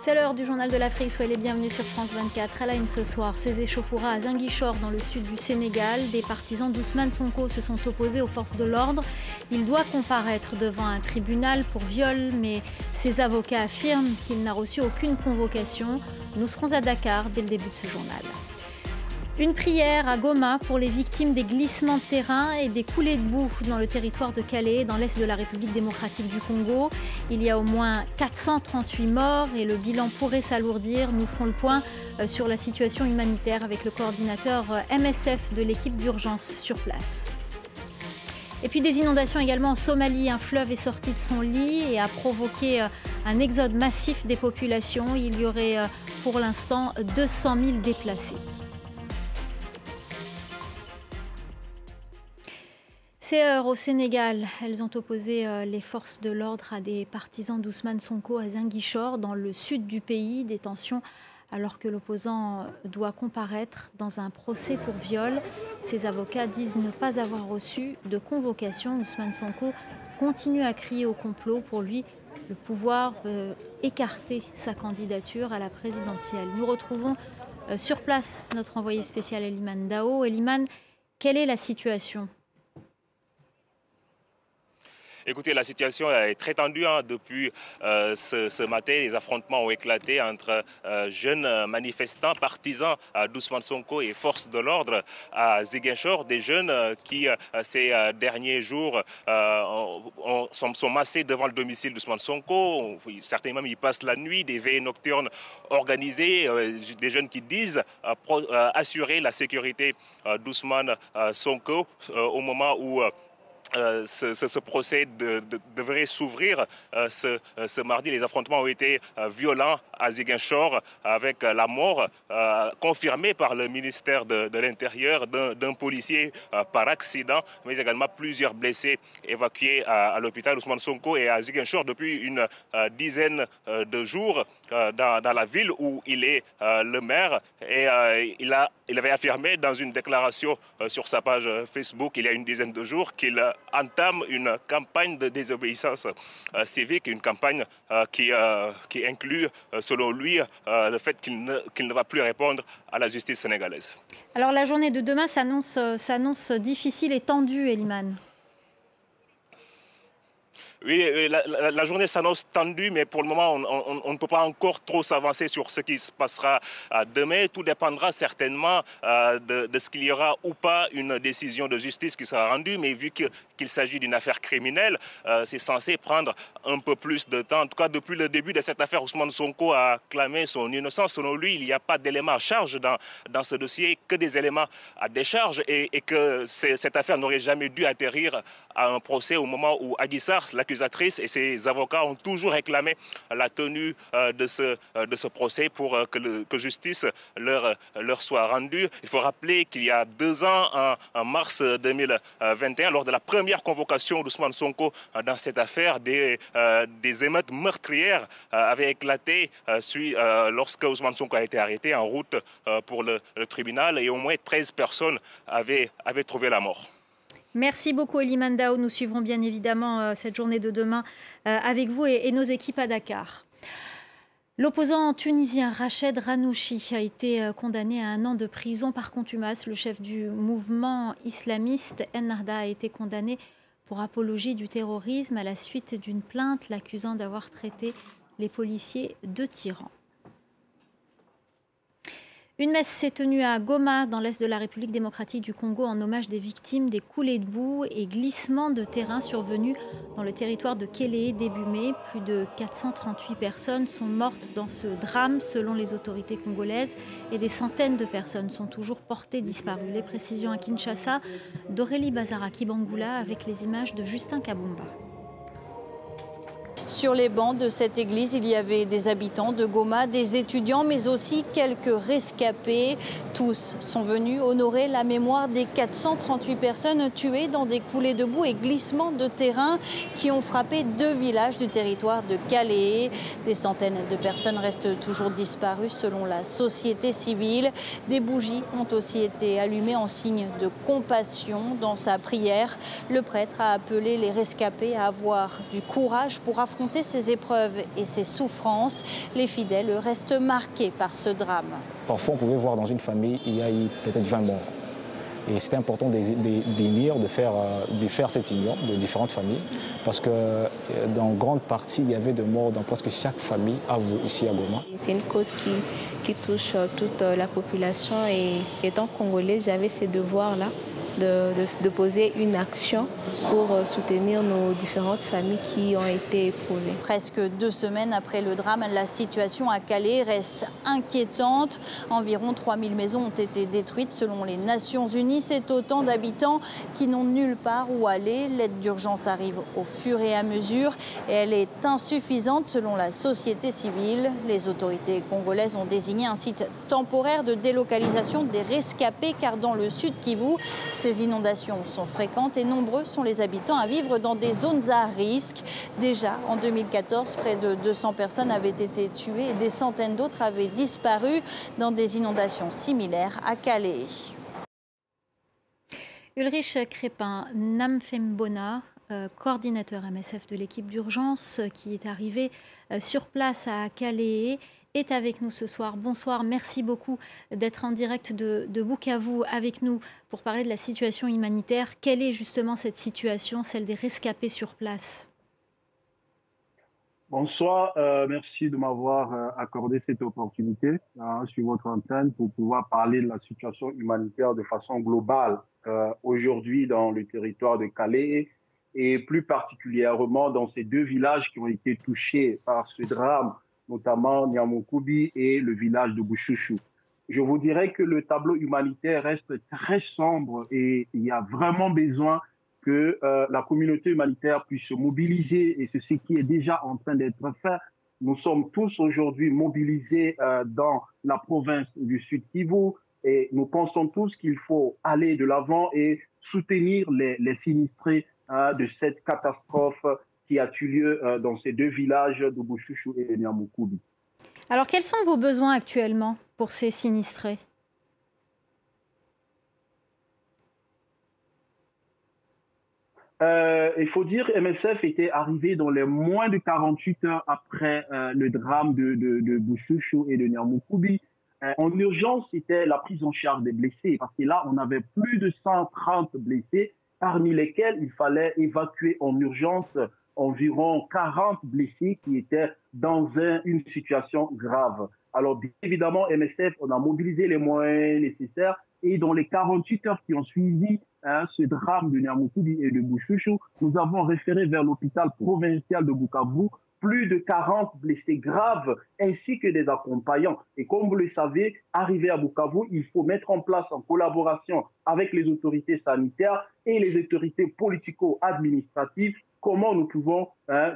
C'est l'heure du journal de l'Afrique, soyez les bienvenus sur France 24. À la une ce soir, ces échauffourées à Ziguinchor dans le sud du Sénégal. Des partisans d'Ousmane Sonko se sont opposés aux forces de l'ordre. Il doit comparaître devant un tribunal pour viol, mais ses avocats affirment qu'il n'a reçu aucune convocation. Nous serons à Dakar dès le début de ce journal. Une prière à Goma pour les victimes des glissements de terrain et des coulées de boue dans le territoire de Calais, dans l'est de la République démocratique du Congo. Il y a au moins 438 morts et le bilan pourrait s'alourdir. Nous ferons le point sur la situation humanitaire avec le coordinateur MSF de l'équipe d'urgence sur place. Et puis des inondations également en Somalie. Un fleuve est sorti de son lit et a provoqué un exode massif des populations. Il y aurait pour l'instant 200 000 déplacés. Ces heures au Sénégal, elles ont opposé les forces de l'ordre à des partisans d'Ousmane Sonko à Ziguinchor, dans le sud du pays. Des tensions alors que l'opposant doit comparaître dans un procès pour viol. Ses avocats disent ne pas avoir reçu de convocation. Ousmane Sonko continue à crier au complot. Pour lui, le pouvoir veut écarter sa candidature à la présidentielle. Nous retrouvons sur place notre envoyé spécial Eliman Dao. Eliman, quelle est la situation ? Écoutez, la situation est très tendue depuis ce matin. Les affrontements ont éclaté entre jeunes manifestants, partisans d'Ousmane Sonko et forces de l'ordre à Ziguinchor. Des jeunes qui, ces derniers jours, sont massés devant le domicile d'Ousmane Sonko. Certains même y passent la nuit, des veillées nocturnes organisées. Des jeunes qui disent assurer la sécurité d'Ousmane Sonko au moment où ce procès devrait s'ouvrir ce mardi. Les affrontements ont été violents à Ziguinchor avec la mort confirmée par le ministère de l'Intérieur d'un policier par accident, mais également plusieurs blessés évacués à l'hôpital Ousmane Sonko et à Ziguinchor depuis une dizaine de jours dans la ville où il est le maire. Et il avait affirmé dans une déclaration sur sa page Facebook il y a une dizaine de jours qu'il entame une campagne de désobéissance civique, une campagne qui inclut, selon lui, le fait qu'il ne va plus répondre à la justice sénégalaise. Alors la journée de demain s'annonce difficile et tendue, Eliman. Oui, la journée s'annonce tendue, mais pour le moment, on ne peut pas encore trop s'avancer sur ce qui se passera demain. Tout dépendra certainement de ce qu'il y aura ou pas une décision de justice qui sera rendue, mais vu qu'il s'agit d'une affaire criminelle, c'est censé prendre un peu plus de temps. En tout cas, depuis le début de cette affaire, Ousmane Sonko a clamé son innocence. Selon lui, il n'y a pas d'éléments à charge dans ce dossier, que des éléments à décharge, et que cette affaire n'aurait jamais dû atterrir à un procès au moment où Adji Sarr, l'accusatrice, et ses avocats ont toujours réclamé la tenue de ce procès pour que justice leur soit rendue. Il faut rappeler qu'il y a 2 ans, en mars 2021, lors de la première convocation d'Ousmane Sonko dans cette affaire, des émeutes meurtrières avaient éclaté lorsque Ousmane Sonko a été arrêté en route pour le tribunal, et au moins 13 personnes avaient trouvé la mort. Merci beaucoup Eliman Dao. Nous suivrons bien évidemment cette journée de demain avec vous et nos équipes à Dakar. L'opposant tunisien Rached Ghannouchi a été condamné à 1 an de prison par contumace. Le chef du mouvement islamiste Ennahda a été condamné pour apologie du terrorisme à la suite d'une plainte l'accusant d'avoir traité les policiers de tyrans. Une messe s'est tenue à Goma, dans l'est de la République démocratique du Congo, en hommage des victimes des coulées de boue et glissements de terrain survenus dans le territoire de Kéléé début mai. Plus de 438 personnes sont mortes dans ce drame, selon les autorités congolaises, et des centaines de personnes sont toujours portées disparues. Les précisions à Kinshasa d'Aurélie Bazaraki-Bangoula avec les images de Justin Kabomba. Sur les bancs de cette église, il y avait des habitants de Goma, des étudiants, mais aussi quelques rescapés. Tous sont venus honorer la mémoire des 438 personnes tuées dans des coulées de boue et glissements de terrain qui ont frappé 2 villages du territoire de Calais. Des centaines de personnes restent toujours disparues selon la société civile. Des bougies ont aussi été allumées en signe de compassion. Dans sa prière, le prêtre a appelé les rescapés à avoir du courage pour affronter affronter ces épreuves et ces souffrances. Les fidèles restent marqués par ce drame. Parfois, on pouvait voir dans une famille, il y a eu peut-être 20 morts. Et c'était important d'unir, de faire cette union de différentes familles, parce que dans grande partie, il y avait des morts dans presque chaque famille ici à Goma. C'est une cause qui touche toute la population et étant congolais, j'avais ces devoirs-là de poser une action pour soutenir nos différentes familles qui ont été éprouvées. Presque 2 semaines après le drame, la situation à Calais reste inquiétante. Environ 3000 maisons ont été détruites selon les Nations Unies. C'est autant d'habitants qui n'ont nulle part où aller. L'aide d'urgence arrive au fur et à mesure et elle est insuffisante selon la société civile. Les autorités congolaises ont désigné un site temporaire de délocalisation des rescapés car dans le sud Kivu, ces inondations sont fréquentes et nombreux sont les habitants à vivre dans des zones à risque. Déjà, en 2014, près de 200 personnes avaient été tuées et des centaines d'autres avaient disparu dans des inondations similaires à Calais. Ulrich Crépin, Namfembona, coordinateur MSF de l'équipe d'urgence qui est arrivé sur place à Calais, est avec nous ce soir. Bonsoir, merci beaucoup d'être en direct de Bukavu avec nous pour parler de la situation humanitaire. Quelle est justement cette situation, celle des rescapés sur place? Bonsoir, merci de m'avoir accordé cette opportunité sur votre antenne pour pouvoir parler de la situation humanitaire de façon globale aujourd'hui dans le territoire de Calais et plus particulièrement dans ces 2 villages qui ont été touchés par ce drame, notamment Niamukubi et le village de Bushushu. Je vous dirais que le tableau humanitaire reste très sombre et il y a vraiment besoin que la communauté humanitaire puisse se mobiliser et c'est ce qui est déjà en train d'être fait. Nous sommes tous aujourd'hui mobilisés dans la province du Sud Kivu et nous pensons tous qu'il faut aller de l'avant et soutenir les sinistrés de cette catastrophe qui a eu lieu dans ces 2 villages de Bushushu et Niamukubi. Alors, quels sont vos besoins actuellement pour ces sinistrés? Il faut dire MSF était arrivé dans les moins de 48 heures après le drame de Bushushu et de Niamukubi. En urgence, c'était la prise en charge des blessés parce que là, on avait plus de 130 blessés, parmi lesquels il fallait évacuer en urgence environ 40 blessés qui étaient dans une situation grave. Alors, bien évidemment, MSF, on a mobilisé les moyens nécessaires et dans les 48 heures qui ont suivi ce drame de Niamukubi et de Bushushu, nous avons référé vers l'hôpital provincial de Bukavu plus de 40 blessés graves ainsi que des accompagnants. Et comme vous le savez, arrivé à Bukavu, il faut mettre en place en collaboration avec les autorités sanitaires et les autorités politico-administratives comment nous pouvons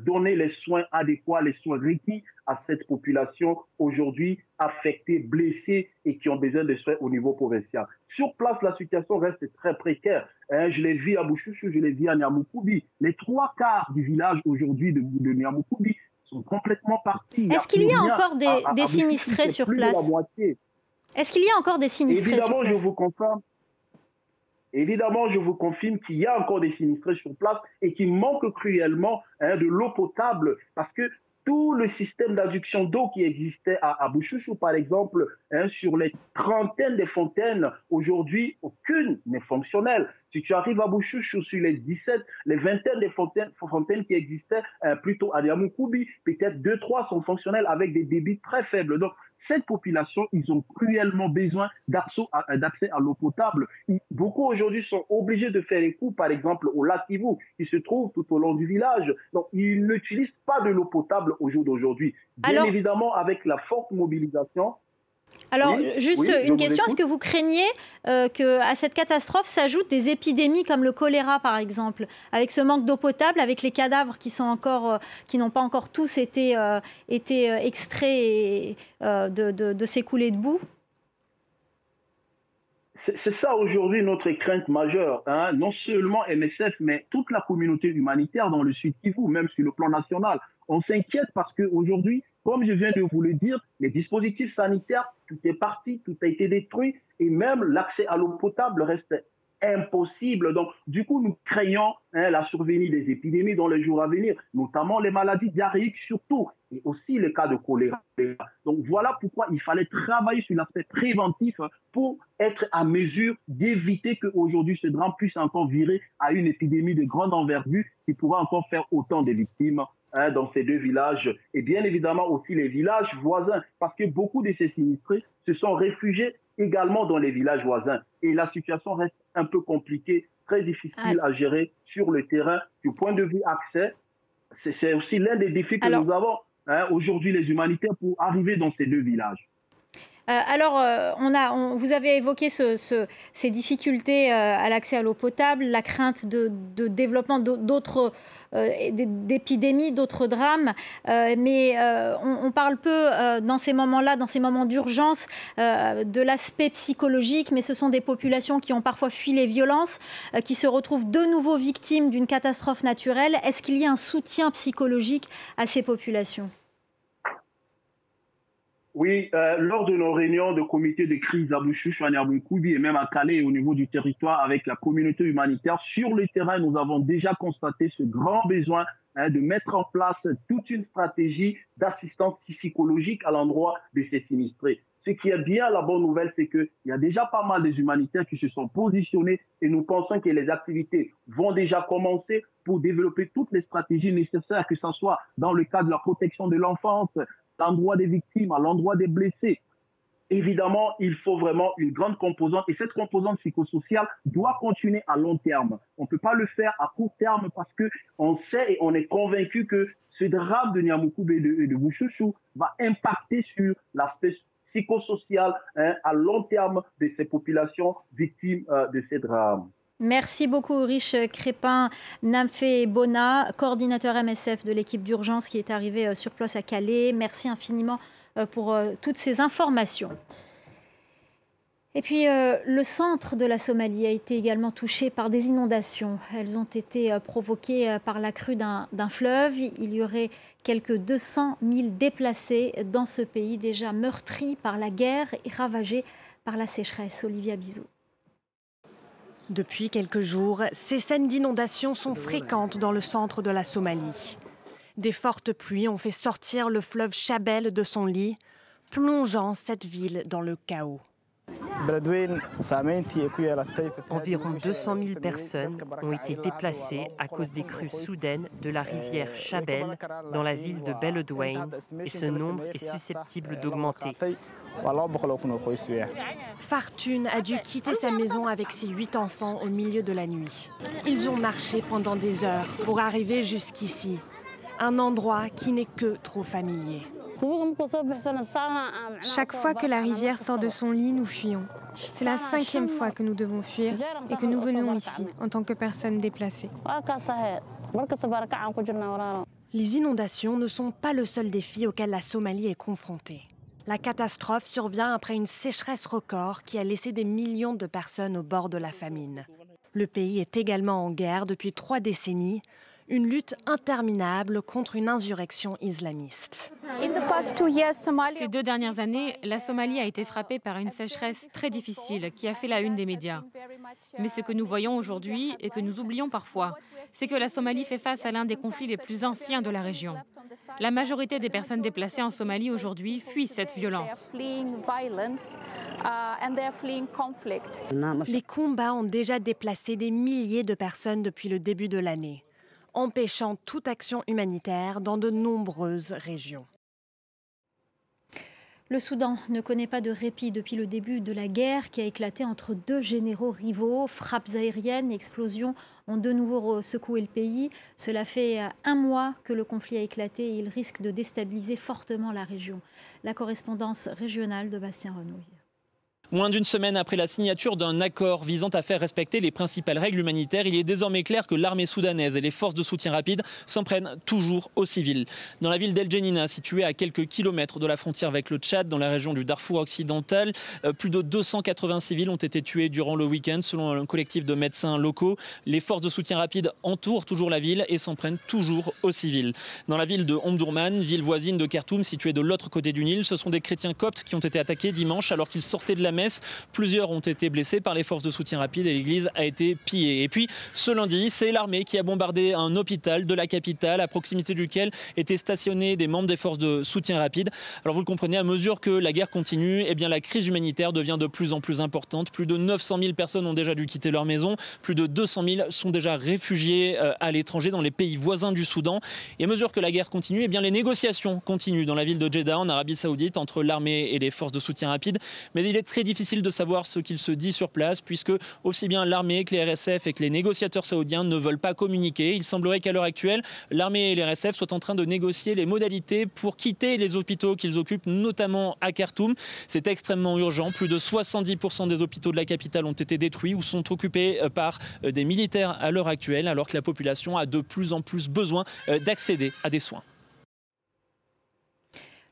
donner les soins adéquats, les soins requis à cette population aujourd'hui affectée, blessée et qui ont besoin de soins au niveau provincial. Sur place, la situation reste très précaire. Je l'ai vu à Bushushu, je l'ai vu à Niamukubi. Les 3/4 du village aujourd'hui de Niamukubi sont complètement partis. Est-ce qu'il y a encore des sinistrés sur place? Est-ce qu'il y a encore des sinistrés sur place? Évidemment, je vous confirme qu'il y a encore des sinistrés sur place et qu'il manque cruellement de l'eau potable parce que tout le système d'adduction d'eau qui existait à Bushushu, par exemple, sur les trentaines de fontaines, aujourd'hui, aucune n'est fonctionnelle. Si tu arrives à Bushushu, sur les 17, les vingtaines de fontaines qui existaient plutôt à Niamukubi, peut-être 2-3 sont fonctionnelles avec des débits très faibles. Donc, cette population, ils ont cruellement besoin d'accès à l'eau potable. Beaucoup aujourd'hui sont obligés de faire les coups, par exemple, au lac Kivu, qui se trouve tout au long du village. Donc, ils n'utilisent pas de l'eau potable au jour d'aujourd'hui. Bien évidemment, avec la forte mobilisation. Alors, juste une question, est-ce que vous craignez qu'à cette catastrophe s'ajoutent des épidémies comme le choléra, par exemple, avec ce manque d'eau potable, avec les cadavres qui n'ont pas encore tous été extraits de ces coulées de boue? C'est ça aujourd'hui notre crainte majeure, non seulement MSF, mais toute la communauté humanitaire dans le Sud Kivu, même sur le plan national. On s'inquiète parce qu'aujourd'hui, comme je viens de vous le dire, les dispositifs sanitaires, tout est parti, tout a été détruit et même l'accès à l'eau potable reste impossible. Donc, du coup, nous craignons la survenue des épidémies dans les jours à venir, notamment les maladies diarrhéiques surtout, et aussi le cas de choléra. Donc, voilà pourquoi il fallait travailler sur l'aspect préventif pour être à mesure d'éviter qu'aujourd'hui ce drame puisse encore virer à une épidémie de grande envergure qui pourra encore faire autant de victimes dans ces deux villages et bien évidemment aussi les villages voisins parce que beaucoup de ces sinistrés se sont réfugiés également dans les villages voisins et la situation reste un peu compliquée, très difficile à gérer sur le terrain. Du point de vue accès, c'est aussi l'un des défis que nous avons aujourd'hui les humanitaires pour arriver dans ces deux villages. Vous avez évoqué ces difficultés à l'accès à l'eau potable, la crainte de développement d'autres d'épidémies, d'autres drames, mais on parle peu dans ces moments-là, dans ces moments d'urgence, de l'aspect psychologique, mais ce sont des populations qui ont parfois fui les violences, qui se retrouvent de nouveau victimes d'une catastrophe naturelle. Est-ce qu'il y a un soutien psychologique à ces populations ? Oui, lors de nos réunions de comité de crise à Bouchouchou, à Niamey-Koubi et même à Calais et au niveau du territoire avec la communauté humanitaire, sur le terrain, nous avons déjà constaté ce grand besoin de mettre en place toute une stratégie d'assistance psychologique à l'endroit de ces sinistrés. Ce qui est bien la bonne nouvelle, c'est qu'il y a déjà pas mal des humanitaires qui se sont positionnés et nous pensons que les activités vont déjà commencer pour développer toutes les stratégies nécessaires, que ce soit dans le cadre de la protection de l'enfance, à l'endroit des victimes, à l'endroit des blessés. Évidemment, il faut vraiment une grande composante et cette composante psychosociale doit continuer à long terme. On ne peut pas le faire à court terme parce qu'on sait et on est convaincu que ce drame de Niamey-Koubi et de Bouchouchou va impacter sur l'aspect psychosocial à long terme de ces populations victimes de ces drames. Merci beaucoup, Riche Crépin Namfé Bona, coordinateur MSF de l'équipe d'urgence qui est arrivé sur place à Calais. Merci infiniment pour toutes ces informations. Et puis, le centre de la Somalie a été également touché par des inondations. Elles ont été provoquées par la crue d'un fleuve. Il y aurait quelques 200 000 déplacés dans ce pays déjà meurtri par la guerre et ravagé par la sécheresse. Olivia Bizot. Depuis quelques jours, ces scènes d'inondations sont fréquentes dans le centre de la Somalie. Des fortes pluies ont fait sortir le fleuve Chabelle de son lit, plongeant cette ville dans le chaos. Environ 200 000 personnes ont été déplacées à cause des crues soudaines de la rivière Chabelle dans la ville de Beledweyne et ce nombre est susceptible d'augmenter. Fartune a dû quitter sa maison avec ses 8 enfants au milieu de la nuit. Ils ont marché pendant des heures pour arriver jusqu'ici, un endroit qui n'est que trop familier. Chaque fois que la rivière sort de son lit, nous fuyons. C'est la 5e fois que nous devons fuir et que nous venons ici en tant que personnes déplacées. Les inondations ne sont pas le seul défi auquel la Somalie est confrontée. La catastrophe survient après une sécheresse record qui a laissé des millions de personnes au bord de la famine. Le pays est également en guerre depuis 3 décennies, une lutte interminable contre une insurrection islamiste. Ces 2 dernières années, la Somalie a été frappée par une sécheresse très difficile qui a fait la une des médias. Mais ce que nous voyons aujourd'hui et que nous oublions parfois, c'est que la Somalie fait face à l'un des conflits les plus anciens de la région. La majorité des personnes déplacées en Somalie aujourd'hui fuient cette violence. Les combats ont déjà déplacé des milliers de personnes depuis le début de l'année, empêchant toute action humanitaire dans de nombreuses régions. Le Soudan ne connaît pas de répit depuis le début de la guerre qui a éclaté entre 2 généraux rivaux. Frappes aériennes et explosions ont de nouveau secoué le pays. Cela fait 1 mois que le conflit a éclaté et il risque de déstabiliser fortement la région. La correspondance régionale de Bastien Renouille. Moins d'une semaine après la signature d'un accord visant à faire respecter les principales règles humanitaires, il est désormais clair que l'armée soudanaise et les forces de soutien rapide s'en prennent toujours aux civils. Dans la ville d'El Djenina, située à quelques kilomètres de la frontière avec le Tchad, dans la région du Darfour occidental, plus de 280 civils ont été tués durant le week-end, selon un collectif de médecins locaux. Les forces de soutien rapide entourent toujours la ville et s'en prennent toujours aux civils. Dans la ville de Omdurman, ville voisine de Khartoum, située de l'autre côté du Nil, ce sont des chrétiens coptes qui ont été attaqués dimanche alors qu'ils sortaient de la Metz. Plusieurs ont été blessés par les forces de soutien rapide et l'église a été pillée. Et puis ce lundi, c'est l'armée qui a bombardé un hôpital de la capitale à proximité duquel étaient stationnés des membres des forces de soutien rapide. Alors vous le comprenez, à mesure que la guerre continue, eh bien la crise humanitaire devient de plus en plus importante. Plus de 900 000 personnes ont déjà dû quitter leur maison. Plus de 200 000 sont déjà réfugiés à l'étranger dans les pays voisins du Soudan. Et à mesure que la guerre continue, eh bien les négociations continuent dans la ville de Jeddah, en Arabie Saoudite, entre l'armée et les forces de soutien rapide. Mais il est très difficile de savoir ce qu'il se dit sur place, puisque aussi bien l'armée que les RSF et que les négociateurs saoudiens ne veulent pas communiquer. Il semblerait qu'à l'heure actuelle, l'armée et les RSF soient en train de négocier les modalités pour quitter les hôpitaux qu'ils occupent, notamment à Khartoum. C'est extrêmement urgent. Plus de 70% des hôpitaux de la capitale ont été détruits ou sont occupés par des militaires à l'heure actuelle, alors que la population a de plus en plus besoin d'accéder à des soins.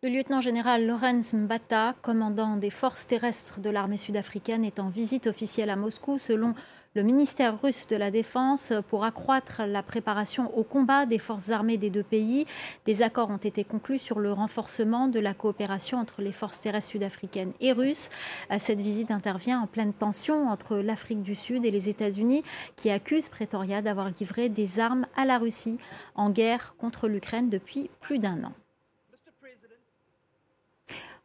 Le lieutenant-général Lawrence Mbata, commandant des forces terrestres de l'armée sud-africaine, est en visite officielle à Moscou, selon le ministère russe de la Défense, pour accroître la préparation au combat des forces armées des deux pays. Des accords ont été conclus sur le renforcement de la coopération entre les forces terrestres sud-africaines et russes. Cette visite intervient en pleine tension entre l'Afrique du Sud et les États-Unis, qui accusent Pretoria d'avoir livré des armes à la Russie en guerre contre l'Ukraine depuis plus d'un an.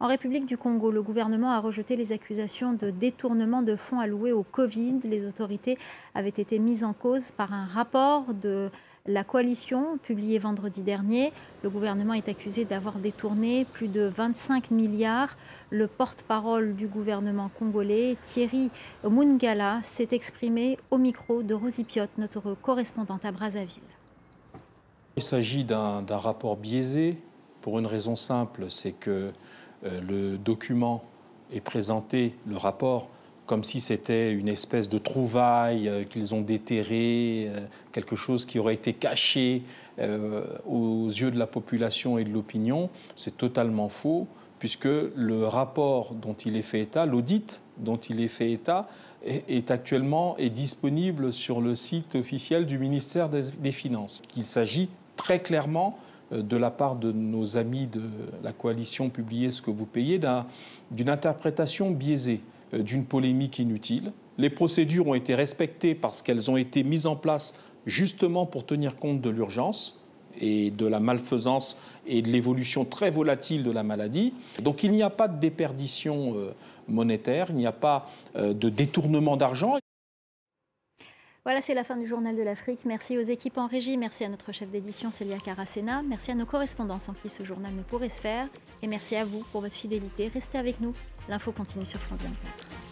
En République du Congo, le gouvernement a rejeté les accusations de détournement de fonds alloués au Covid. Les autorités avaient été mises en cause par un rapport de la coalition publié vendredi dernier. Le gouvernement est accusé d'avoir détourné plus de 25 milliards. Le porte-parole du gouvernement congolais, Thierry Mungala, s'est exprimé au micro de Rosie Piot, notre correspondante à Brazzaville. Il s'agit d'un rapport biaisé pour une raison simple, c'est que le document est présenté, le rapport, comme si c'était une espèce de trouvaille qu'ils ont déterré, quelque chose qui aurait été caché aux yeux de la population et de l'opinion. C'est totalement faux, puisque le rapport dont il est fait état, l'audit dont il est fait état, est actuellement disponible sur le site officiel du ministère des Finances. Il s'agit très clairement de la part de nos amis de la coalition Publiez ce que vous payez, d'une interprétation biaisée, d'une polémique inutile. Les procédures ont été respectées parce qu'elles ont été mises en place justement pour tenir compte de l'urgence et de la malfaisance et de l'évolution très volatile de la maladie. Donc il n'y a pas de déperdition monétaire, il n'y a pas de détournement d'argent. Voilà, c'est la fin du Journal de l'Afrique. Merci aux équipes en régie, merci à notre chef d'édition Célia Caracena, merci à nos correspondants sans qui ce journal ne pourrait se faire et merci à vous pour votre fidélité. Restez avec nous, l'info continue sur France 24.